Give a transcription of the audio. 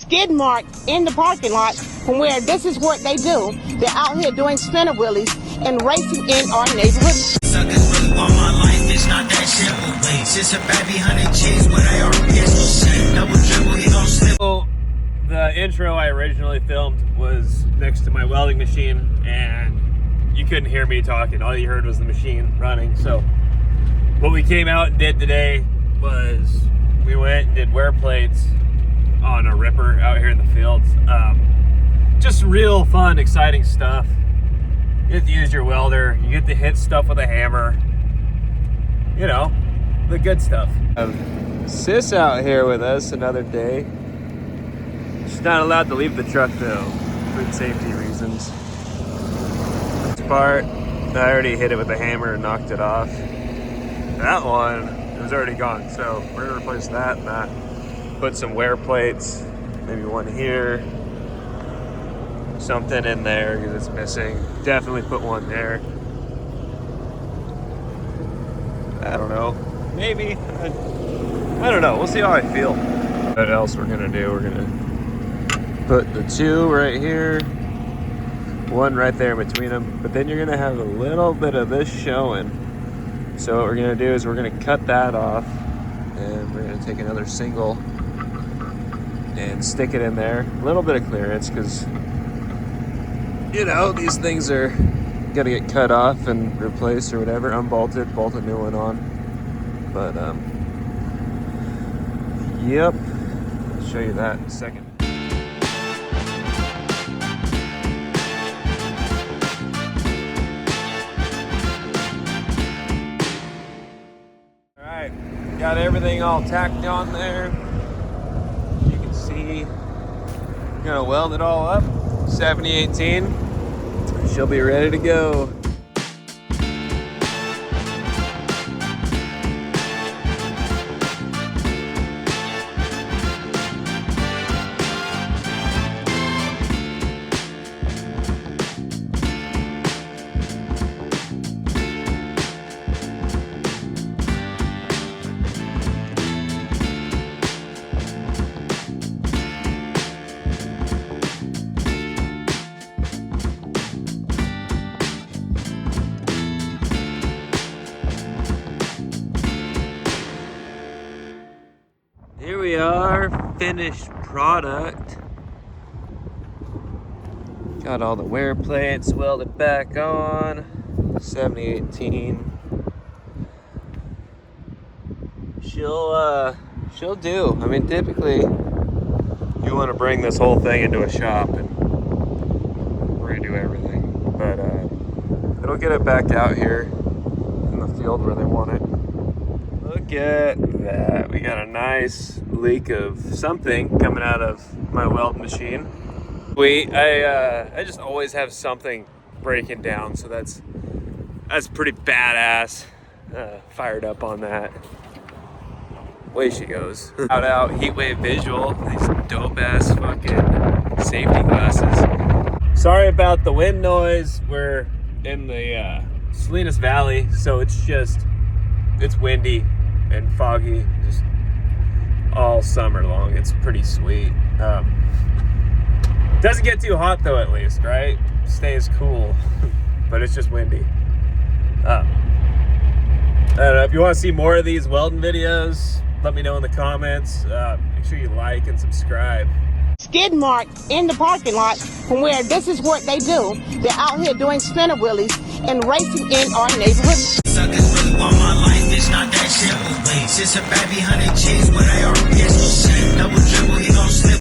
skid mark in the parking lot from where this is what they do. They're out here doing spinner wheelies and racing in our neighborhood. Suckers really want my life, it's not that simple. Wait, it's a baby 100 G's, but I already guess no shit. Double dribble, he gon' slip. So, the intro I originally filmed was next to my welding machine, and you couldn't hear me talking. All you heard was the machine running. So, what we came out and did today was we went and did wear plates on a ripper out here in the fields. Just real fun, exciting stuff. You get to use your welder. You get to hit stuff with a hammer. You know, the good stuff. Sis out here with us another day. She's not allowed to leave the truck though, for safety reasons. This part, I already hit it with a hammer and knocked it off. That one, it was already gone. So we're gonna replace that and that. Put some wear plates, maybe one here, something in there because it's missing. Definitely put one there. I don't know, maybe. I don't know, we'll see how I feel. What else we're gonna do, we're gonna put the two right here, one right there in between them, but then you're gonna have a little bit of this showing. So what we're gonna do is we're gonna cut that off and we're gonna take another single and stick it in there. A little bit of clearance because, you know, these things are gonna get cut off and replaced or whatever, unbolted, bolt a new one on. But, yep, I'll show you that in a second. All right, got everything all tacked on there. You can see, gonna weld it all up, 7018. She'll be ready to go. Here we are, finished product. Got all the wear plates welded back on, 7018. She'll do. I mean, typically you want to bring this whole thing into a shop and redo everything, but it'll get it back out here in the field where they want it. Look at that. We got a nice leak of something coming out of my weld machine. I just always have something breaking down, so that's pretty badass. Fired up on that. Way she goes. Shout out Heatwave Visual, these dope ass fucking safety glasses. Sorry about the wind noise. We're in the Salinas Valley, so it's windy and foggy just all summer long. It's pretty sweet. Doesn't get too hot though, at least, right? Stays cool, but it's just windy. I don't know, if you want to see more of these welding videos, let me know in the comments. Make sure you like and subscribe. Skid mark in the parking lot from where this is what they do. They're out here doing spinner wheelies and racing in our neighborhood. Suckers really want my life, it's not that simple. Wait, it's a baby 100 G's, but I already guess no shit. Double dribble, he gon' slip.